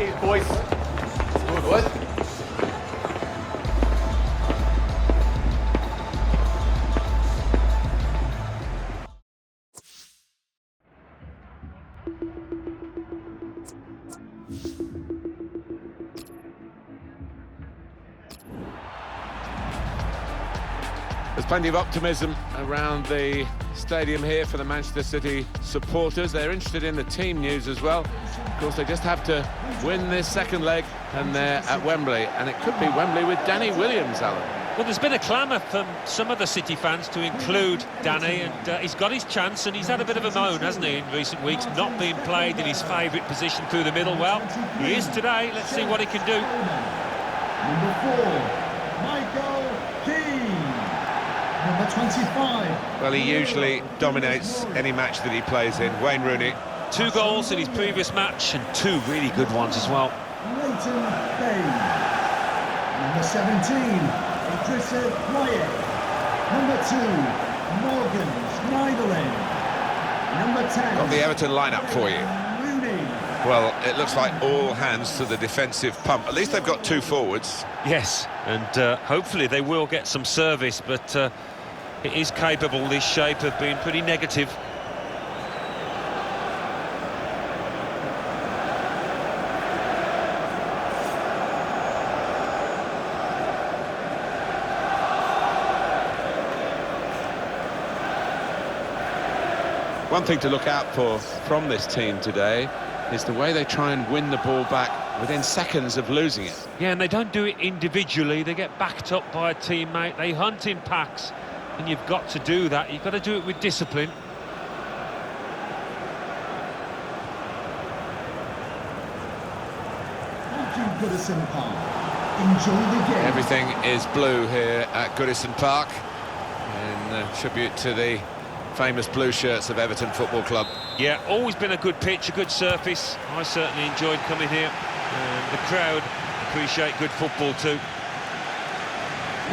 keys, boys. Good, boys. There's plenty of optimism around the stadium here for the Manchester City supporters. They're interested in the team news as well. Of course, they just have to win this second leg, and they're at Wembley. And it could be Wembley with Danny Williams, Alan. Well, there's been a clamour from some of the City fans to include Danny, and he's got his chance, and he's had a bit of a moan, hasn't he, in recent weeks, not being played in his favourite position through the middle. Well, he is today. Let's see what he can do. Number 4, Michael Keane. Number 25. Well, he usually dominates any match that he plays in. Wayne Rooney. 2 goals in his previous match, and 2 really good ones as well. Leighton Baines. Number 17, Idrissa Gueye. Number 2, Morgan Schneiderlin. Number 10. Got the Everton lineup for you. Rooney. Well, it looks like all hands to the defensive pump. At least they've got 2 forwards. Yes, and hopefully they will get some service, but it is capable, this shape, of being pretty negative. One thing to look out for from this team today is the way they try and win the ball back within seconds of losing it. Yeah, and they don't do it individually. They get backed up by a teammate. They hunt in packs, and you've got to do that. You've got to do it with discipline. Thank you, Goodison Park. Enjoy the game. Everything is blue here at Goodison Park, in tribute to the famous blue shirts of Everton Football Club. Yeah, always been a good pitch, a good surface. I certainly enjoyed coming here, and the crowd appreciate good football too.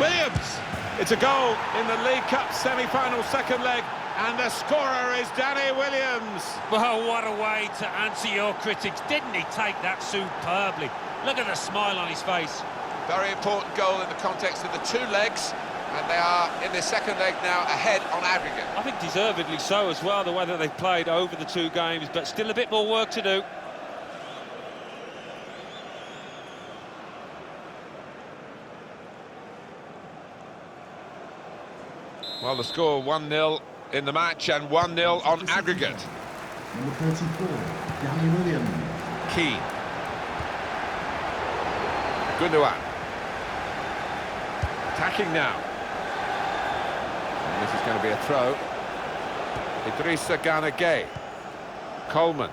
Williams! It's a goal in the League Cup semi-final second leg, and the scorer is Danny Williams. Well, what a way to answer your critics. Didn't he take that superbly? Look at the smile on his face. Very important goal in the context of the 2 legs, and they are in the second leg now ahead on aggregate. I think deservedly so as well, the way that they've played over the 2 games, but still a bit more work to do. Well, the score 1-0 in the match and 1-0 on aggregate. Number 34, Danny Williams. Keane. Gundogan. Attacking now. And this is going to be a throw. Idrissa Gueye. Coleman.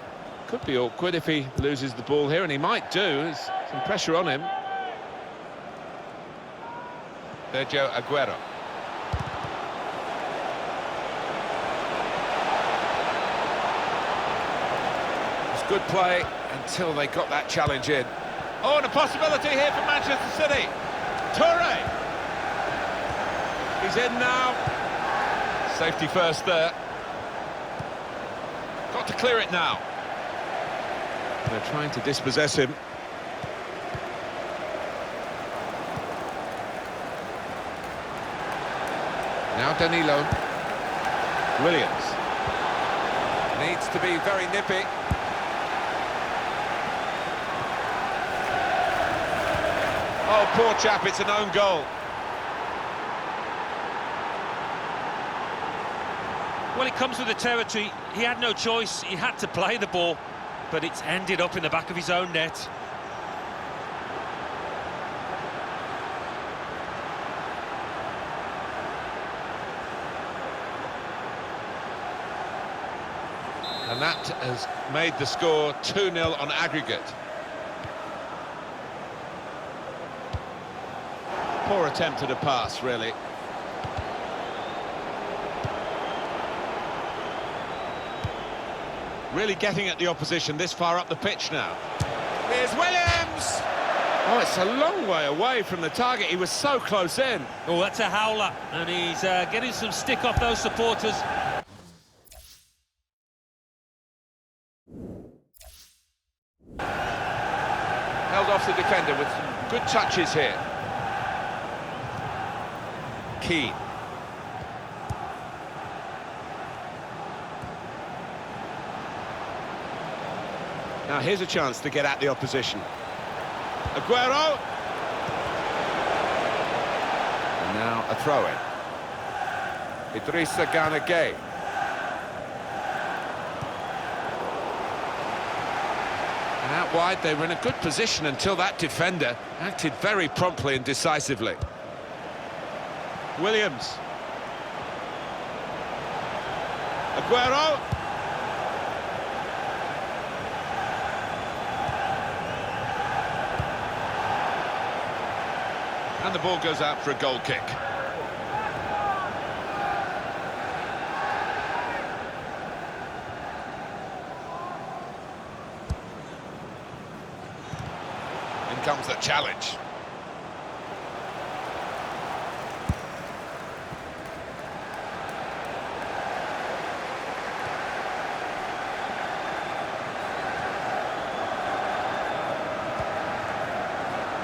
Could be awkward if he loses the ball here, and he might do. There's some pressure on him. Sergio Aguero. It's good play until they got that challenge in. Oh, and a possibility here for Manchester City. Toure. He's in now. Safety first there. Got to clear it now. They're trying to dispossess him. Now Danilo. Williams. Needs to be very nippy. Oh, poor chap, it's an own goal. Well, it comes with the territory. He had no choice. He had to play the ball, but it's ended up in the back of his own net. And that has made the score 2-0 on aggregate. Poor attempt at a pass, really. Really getting at the opposition this far up the pitch now. Here's Williams! Oh, it's a long way away from the target. He was so close in. Oh, that's a howler, and he's getting some stick off those supporters. Held off the defender with some good touches here. Keane. Now here's a chance to get at the opposition. Aguero. And now a throw-in. Idrissa Gana Gueye. And out wide, they were in a good position until that defender acted very promptly and decisively. Williams. Aguero. And the ball goes out for a goal kick. In comes the challenge.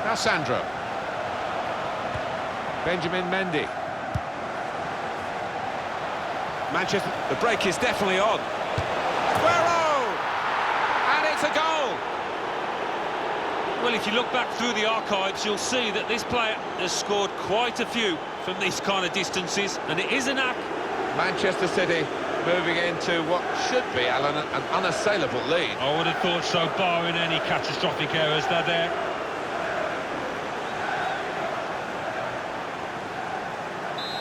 Now Sandro. Benjamin Mendy. Manchester, the break is definitely on. Aguero! And it's a goal! Well, if you look back through the archives, you'll see that this player has scored quite a few from these kind of distances, and it is a knack. Manchester City moving into what should be, Alan, an unassailable lead. I would have thought so, barring any catastrophic errors. They're there.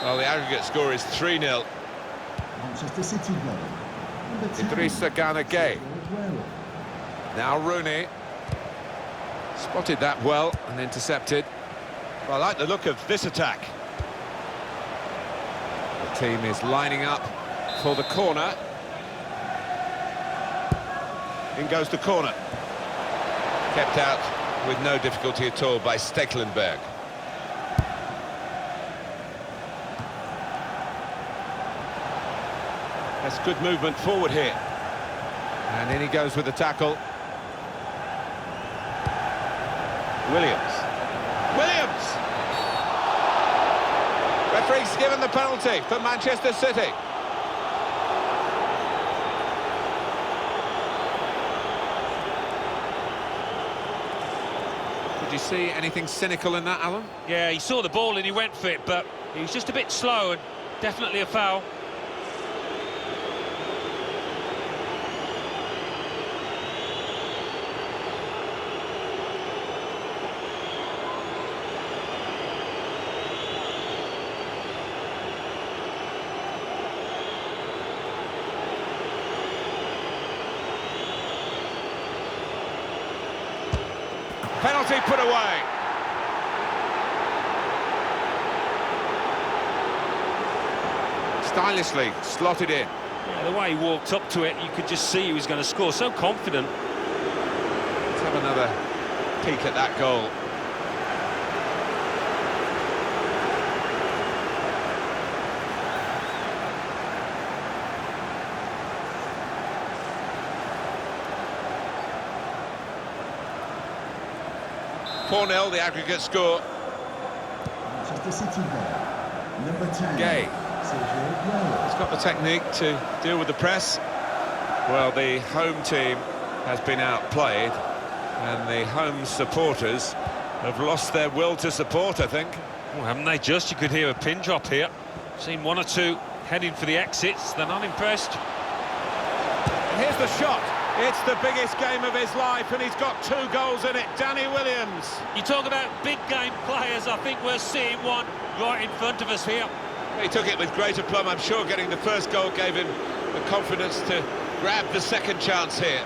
Well, the aggregate score is 3-0. Manchester City goal. Number 10. Idrissa Gana Gueye. Aguero. Now Rooney. Spotted that well and intercepted. Well, I like the look of this attack. The team is lining up for the corner. In goes the corner. Kept out with no difficulty at all by Stekelenburg. That's good movement forward here. And in he goes with the tackle. Williams. Williams! Referee's given the penalty for Manchester City. Did you see anything cynical in that, Alan? Yeah, he saw the ball and he went for it, but he was just a bit slow, and definitely a foul. Penalty put away. Stylishly slotted in. Yeah, the way he walked up to it, you could just see he was going to score. So confident. Let's have another peek at that goal. (4-0) the aggregate score. Manchester City goal. Number 10. Gueye. Sergio Aguero. He's got the technique to deal with the press. Well, the home team has been outplayed, and the home supporters have lost their will to support, I think. Well, haven't they just? You could hear a pin drop here. Seen one or two heading for the exits. They're not impressed. And here's the shot. It's the biggest game of his life, and he's got 2 goals in it. Danny Williams. You talk about big game players, I think we're seeing one right in front of us here. He took it with great aplomb. I'm sure getting the first goal gave him the confidence to grab the second chance here.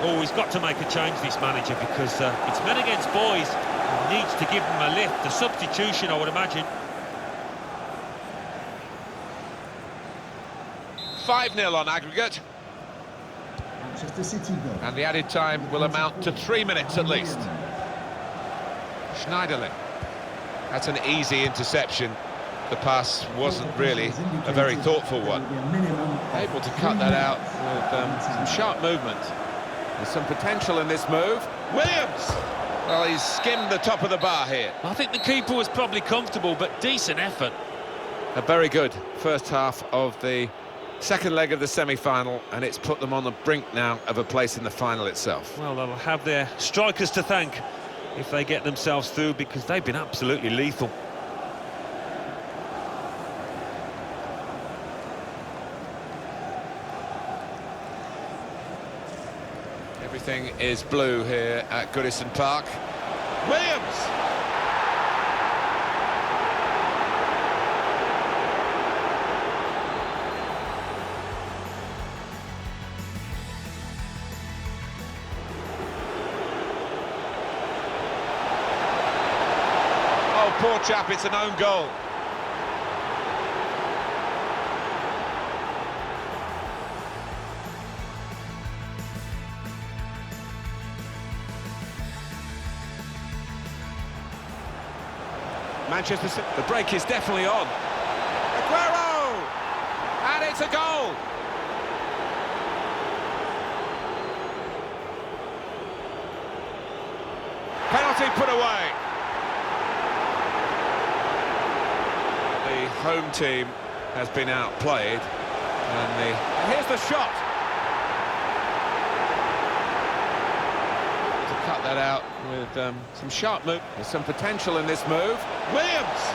Oh, he's got to make a change, this manager, because it's men against boys. He needs to give them a lift. The substitution, I would imagine. 5-0 on aggregate. Manchester City goal. And the added time will amount to 3 minutes at least. Schneiderlin. That's an easy interception. The pass wasn't really a very thoughtful one. Able to cut that out with some sharp movement. There's some potential in this move. Williams! Well, he's skimmed the top of the bar here. I think the keeper was probably comfortable, but decent effort. A very good first half of the second leg of the semi-final, and it's put them on the brink now of a place in the final itself. Well, they'll have their strikers to thank if they get themselves through, because they've been absolutely lethal. Everything is blue here at Goodison Park. Williams! Oh, poor chap, it's an own goal. Manchester City, the break is definitely on. Aguero! And it's a goal! Penalty put away. The home team has been outplayed, and here's the shot. Cut that out with some sharp move. There's some potential in this move. Williams!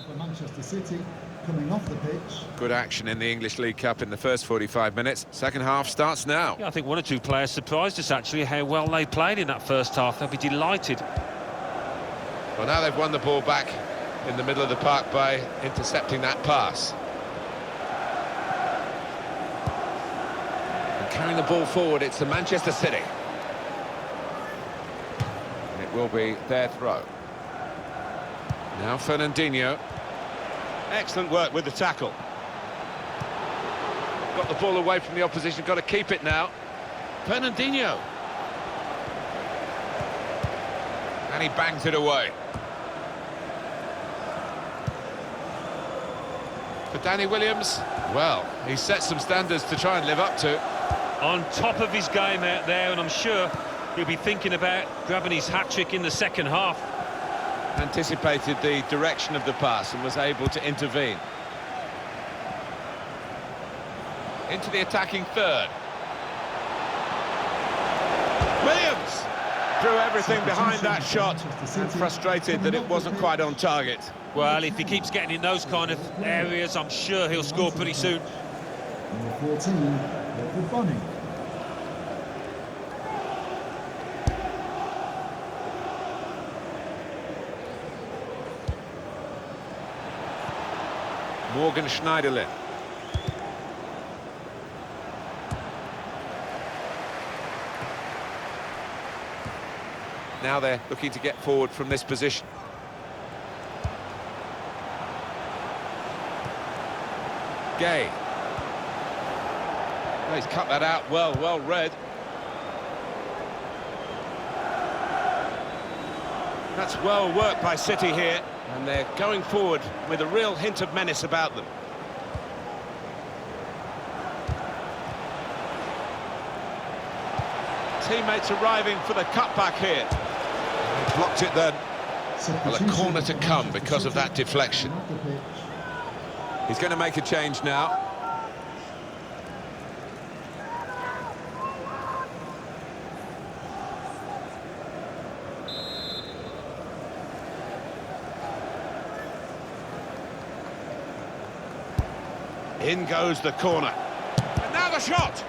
For Manchester City coming off the pitch. Good action in the English League Cup in the first 45 minutes. Second half starts now. Yeah, I think one or two players surprised us, actually, how well they played in that first half. They'll be delighted. Well, now they've won the ball back in the middle of the park by intercepting that pass. And carrying the ball forward, it's the Manchester City. And it will be their throw. Now Fernandinho. Excellent work with the tackle. Got the ball away from the opposition, got to keep it now. Fernandinho. And he bangs it away. For Danny Williams, well, he set some standards to try and live up to. On top of his game out there, and I'm sure he'll be thinking about grabbing his hat-trick in the second half. Anticipated the direction of the pass and was able to intervene. Into the attacking third. Williams threw everything behind that shot and frustrated that it wasn't quite on target. Well, if he keeps getting in those kind of areas, I'm sure he'll score pretty soon. Number 14, Edward Bonny. Morgan Schneiderlin. Now they're looking to get forward from this position. Gay. Oh, he's cut that out well read. That's well worked by City here, and they're going forward with a real hint of menace about them. Teammates arriving for the cutback here. Blocked it then. Well, a corner to come because of that deflection. He's going to make a change now. In goes the corner. And now the shot!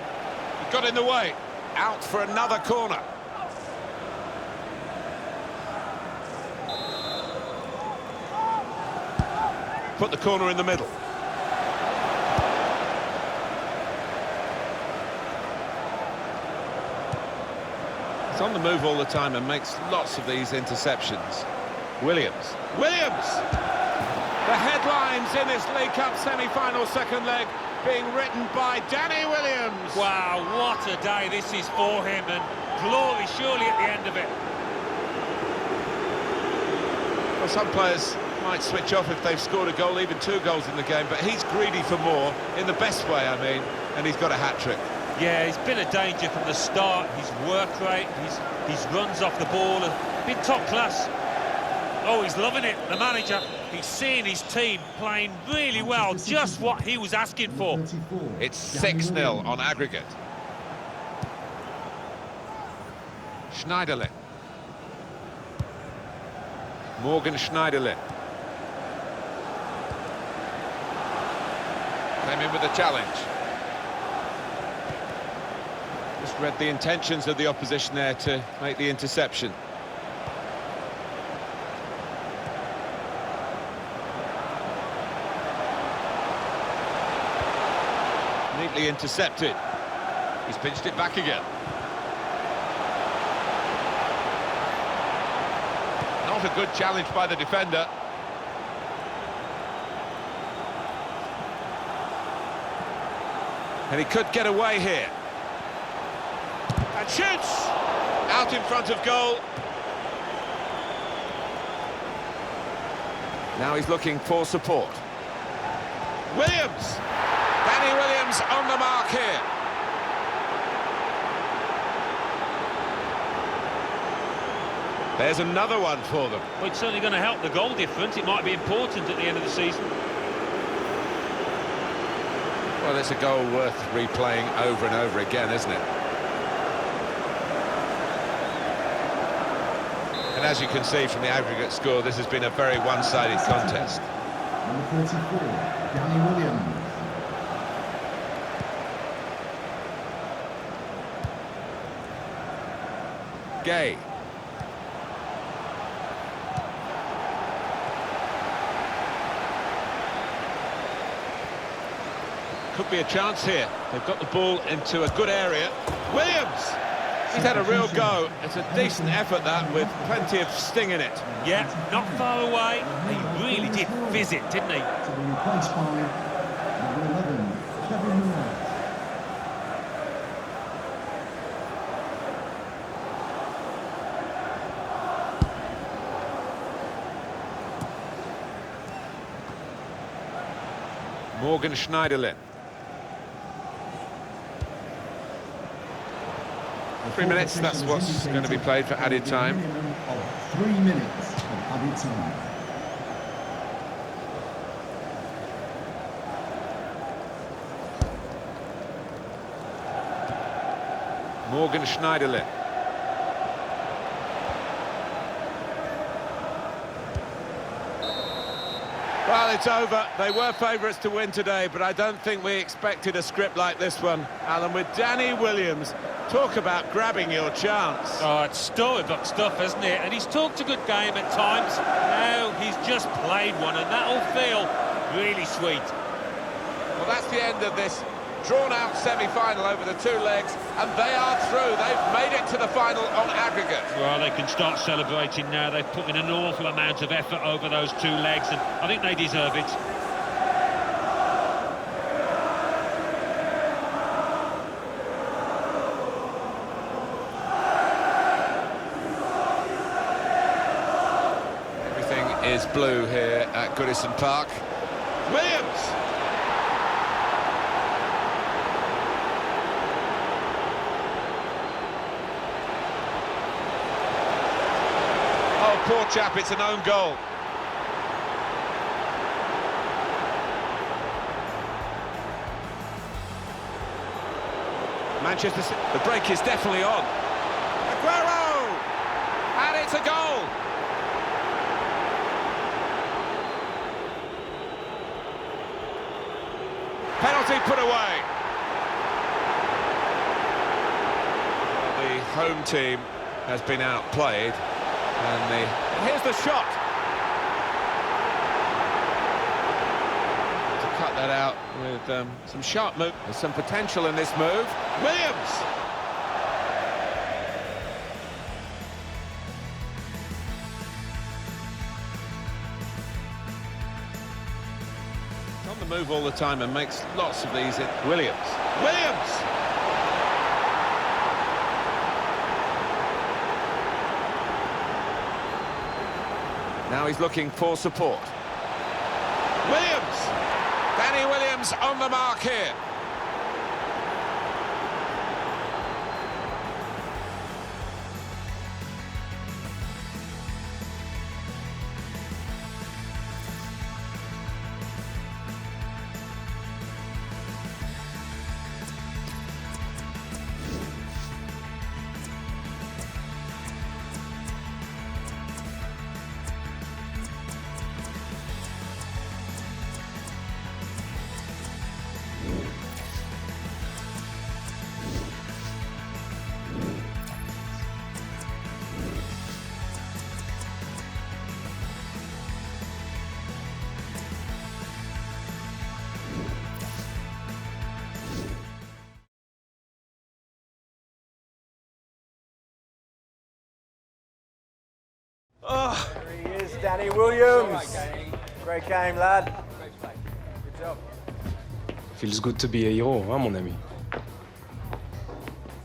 He got in the way. Out for another corner. Put the corner in the middle. He's on the move all the time and makes lots of these interceptions. Williams. The headlines in this League Cup semi-final second leg being written by Danny Williams. Wow, what a day this is for him, and glory surely at the end of it. Well, some players might switch off if they've scored a goal, even 2 goals in the game, but he's greedy for more, in the best way, I mean, and he's got a hat-trick. Yeah, he's been a danger from the start. His work rate, his runs off the ball have been top class. Oh, he's loving it, the manager. He's seeing his team playing really well, just what he was asking for. It's 6-0 on aggregate. Schneiderlin. Morgan Schneiderlin. Came in with a challenge. Just read the intentions of the opposition there to make the interception. Neatly intercepted. He's pinched it back again. Not a good challenge by the defender. And he could get away here. And shoots! Out in front of goal. Now he's looking for support. Williams! Danny Williams on the mark here. There's another one for them. Well, it's certainly going to help the goal difference. It might be important at the end of the season. Well, it's a goal worth replaying over and over again, isn't it? And as you can see from the aggregate score, this has been a very one-sided contest. Number 34, Danny Williams. Gay. Could be a chance here. They've got the ball into a good area. Williams! He's had a real go. It's a decent effort, that, with plenty of sting in it. Yeah, not far away. He really did visit, didn't he? To be replaced by number 11, Kevin Moore. Morgan Schneiderlin. 3 minutes, that's what's going to be played for added time. Minimum of 3 minutes of added time. Morgan Schneiderlin. Well, it's over. They were favourites to win today, but I don't think we expected a script like this one. Alan, with Danny Williams, talk about grabbing your chance. Oh, it's Storybook stuff, isn't it? And he's talked a good game at times. Now he's just played one, and that'll feel really sweet. Well, that's the end of this drawn-out semi-final over the 2 legs, and they are through. They've made it to the final on aggregate. Well, they can start celebrating now. They've put in an awful amount of effort over those 2 legs, and I think they deserve it. Everything is blue here at Goodison Park. Williams! Oh, poor chap, it's an own goal. Manchester City, the break is definitely on. Aguero! And it's a goal! Penalty put away. The home team has been outplayed. And here's the shot. To cut that out with some sharp move. There's some potential in this move. Williams! On the move all the time and makes lots of these. Williams. Williams! Now he's looking for support. Williams! Danny Williams on the mark here. Oh, there he is, Danny Williams. Great game, lad. Good job. Feels good to be a hero, huh, mon ami?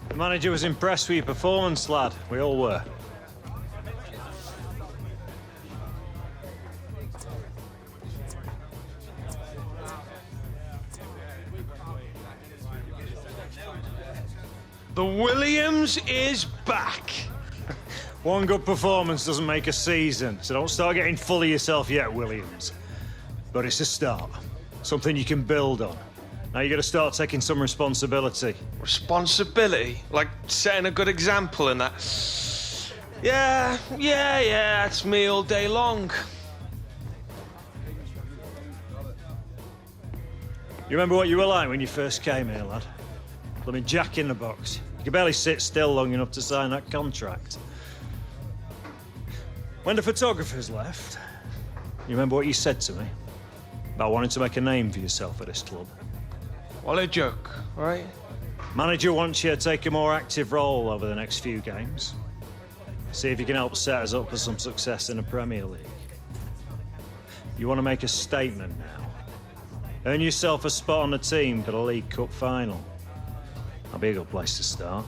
The manager was impressed with your performance, lad. We all were. The Williams is back. One good performance doesn't make a season, so don't start getting full of yourself yet, Williams. But it's a start. Something you can build on. Now you got to start taking some responsibility. Responsibility? Like setting a good example and that? Yeah, that's me all day long. You remember what you were like when you first came here, lad? Blooming Jack in the box. You could barely sit still long enough to sign that contract. When the photographers left, you remember what you said to me? About wanting to make a name for yourself at this club. What a joke, right? Manager wants you to take a more active role over the next few games. See if you can help set us up for some success in the Premier League. You want to make a statement now. Earn yourself a spot on the team for the League Cup final. That'll be a good place to start.